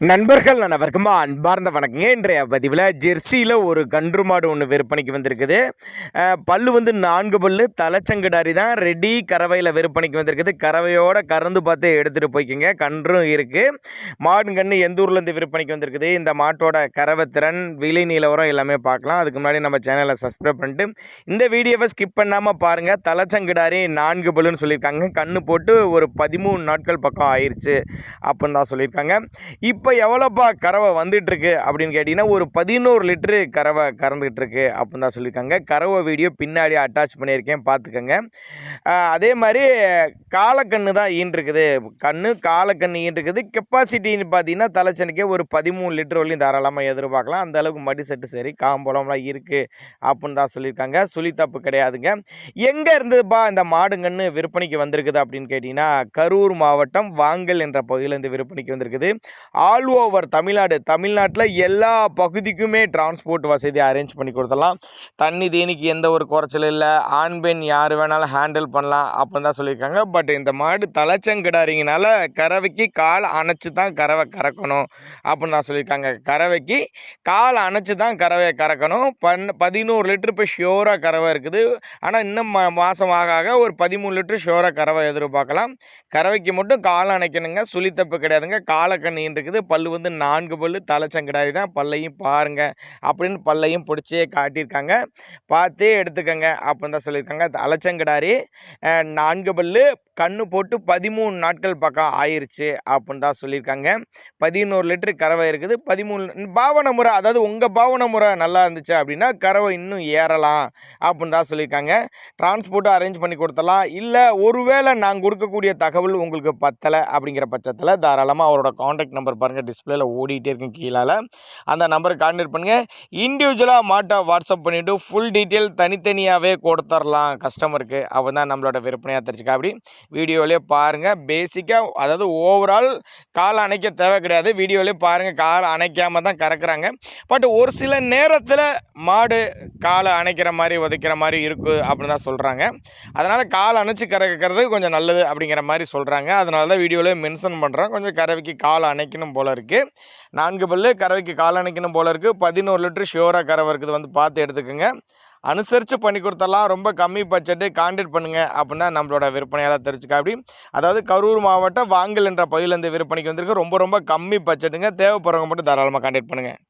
நண்பர்கள் அனைவருக்கும் அன்பார்ந்த வணக்கங்க. இன்றைய பதிவில் ஜெர்சியில் ஒரு கன்று மாடு ஒன்று விற்பனைக்கு வந்திருக்குது. பல்லு வந்து 4 பல்லு, தலைச்சங்கடாரி தான், ரெடி கறவையில் விற்பனைக்கு வந்திருக்குது. கறவையோட கறந்து பார்த்து எடுத்துகிட்டு போய்க்குங்க. கன்றும் இருக்குது. மாடு கன்று எந்த ஊர்லேருந்து விற்பனைக்கு வந்திருக்குது, இந்த மாட்டோட கறவை திறன், விலை நிலவரம் எல்லாமே பார்க்கலாம். அதுக்கு முன்னாடி நம்ம சேனலை சப்ஸ்கிரைப் பண்ணிட்டு இந்த வீடியோவை ஸ்கிப் பண்ணாமல் பாருங்கள். தலைச்சங்கடாரி 4 பல்லுன்னு சொல்லியிருக்காங்க. கன்று போட்டு ஒரு 13 நாட்கள் பக்கம் ஆயிடுச்சு அப்படின்னு தான் சொல்லியிருக்காங்க. இப்போ எவ்வளோப்பா கறவை வந்துட்டுருக்கு அப்படின்னு கேட்டிங்கன்னா, ஒரு 11 லிட்டரு கறவை கறந்துகிட்ருக்கு அப்படின்னு தான் சொல்லியிருக்காங்க. கறவை வீடியோ பின்னாடி அட்டாச் பண்ணியிருக்கேன், பார்த்துக்கோங்க. அதே மாதிரி காலக்கன்று தான் ஈன்றுருக்குது. காலக்கன்று ஈன்றுருக்குது. கெப்பாசிட்டின்னு பார்த்தீங்கன்னா தலைச்சனுக்கே ஒரு 13 லிட்டர் வரையும் தாராளமாக எதிர்பார்க்கலாம். அந்த அளவுக்கு மடி செட்டு சரி, காம்பளம்லாம் இருக்குது அப்படின்னு தான் சொல்லியிருக்காங்க. சுழி தப்பு கிடையாதுங்க. எங்கே இருந்ததுப்பா இந்த மாடுங்கன்னு விற்பனைக்கு வந்திருக்குது அப்படின்னு கேட்டிங்கன்னா, கரூர் மாவட்டம் வாங்கல் என்ற பகுதியிலேருந்து விற்பனைக்கு வந்திருக்குது. ஆல் ஓவர் தமிழ்நாட்டில் எல்லா பகுதிக்குமே டிரான்ஸ்போர்ட் வசதி அரேஞ்ச் பண்ணி கொடுத்துடலாம். தண்ணி தேனிக்கு எந்த ஒரு குறைச்சலும் இல்லை. ஆண் பெண் யார் வேணாலும் ஹேண்டில் பண்ணலாம் அப்படின்னு தான் சொல்லியிருக்காங்க. பட் இந்த மாடு தலைச்சங்கிடாரிங்கனால கறவைக்கு கால் அணைச்சி தான் கறவை கறக்கணும் அப்படின்னு தான் சொல்லியிருக்காங்க. கறவைக்கு கால் அணைச்சி தான் கறவையை கறக்கணும். 11 லிட்டர் இப்போ ஷியோராக கறவை இருக்குது. ஆனால் இன்னும் மாதம் ஆக ஒரு 13 லிட்டர் ஷியோராக கறவை எதிர்பார்க்கலாம். கறவைக்கு மட்டும் கால் அணைக்கணுங்க. சுழித்தப்பு கிடையாதுங்க. காலக்கண்ணு இருக்குது. பல்லு வந்து 4 பல்லு, தலைச்சங்கடாரி தான். பல்லையும் பாருங்கள் அப்படின்னு பல்லையும் பிடிச்சே காட்டியிருக்காங்க. பார்த்தே எடுத்துக்கங்க அப்படின்னு தான் சொல்லியிருக்காங்க. தலைச்சங்கடாரி 4 பல்லு, கண்ணு போட்டு 13 நாட்கள் பக்கம் ஆயிடுச்சு அப்படின்னு தான் சொல்லியிருக்காங்க. 11 லிட்டரு கறவை இருக்குது. 13 பாவனை முறை, அதாவது உங்கள் பாவனை முறை நல்லா இருந்துச்சு அப்படின்னா கறவை இன்னும் ஏறலாம் அப்படின்னு தான் சொல்லியிருக்காங்க. டிரான்ஸ்போர்ட்டும் அரேஞ்ச் பண்ணி கொடுத்தலாம். இல்லை ஒருவேளை நாங்கள் கொடுக்கக்கூடிய தகவல் உங்களுக்கு பத்தலை அப்படிங்கிற பட்சத்தில் தாராளமாக அவரோட காண்டாக்ட் நம்பர் பாருங்கள், டிஸ்பிளேல ஓடிட்டே இருக்கும் கீழால். அந்த நம்பருக்கு கான்டாக்ட் பண்ணுங்கள். இண்டிவிஜுவலாக மாட்டை வாட்ஸ்அப் பண்ணிவிட்டு ஃபுல் டீட்டெயில் தனித்தனியாகவே கொடுத்துடலாம் கஸ்டமருக்கு. அப்போ தான் நம்மளோட விற்பனையாக தெரிஞ்சுக்கா. அப்படி வீடியோவிலே பாருங்கள். பேசிக்காக அதாவது ஓவரால் கால் அணைக்க தேவை கிடையாது. வீடியோவிலே பாருங்கள். கால் அணைக்காமல் தான் கறக்குறாங்க. பட் ஒரு சில நேரத்தில் மாடு காலை அணைக்கிற மாதிரி உதைக்கிற மாதிரி இருக்குது அப்படின்னு தான் சொல்கிறாங்க. அதனால் கால் அணைச்சி கறக்கிறது கொஞ்சம் நல்லது அப்படிங்கிற மாதிரி சொல்கிறாங்க. அதனால தான் வீடியோவிலே மென்ஷன் பண்ணுறோம். கொஞ்சம் கறவைக்கு கால் அணைக்கணும் போல் இருக்குது. 4 பல்லு, கறவைக்கு கால் அணைக்கணும் போல் இருக்குது. 11 லிட்டரு ஷியோராக கறவை இருக்குது. வந்து பார்த்து எடுத்துக்கோங்க. அனுசரித்து பண்ணி கொடுத்துடலாம். ரொம்ப கம்மி பட்ஜெட்டு. கான்டாக்ட் பண்ணுங்கள் அப்படின்னா நம்மளோட விற்பனையால் தெரிஞ்சுக்கா. அப்படி அதாவது கரூர் மாவட்டம் வாங்கல் என்ற பகுதியிலேருந்து விற்பனைக்கு வந்திருக்கு. ரொம்ப ரொம்ப கம்மி பட்ஜெட்டுங்க. தேவைப்படுறவங்க மட்டும் தாராளமாக கான்டாக்ட் பண்ணுங்கள்.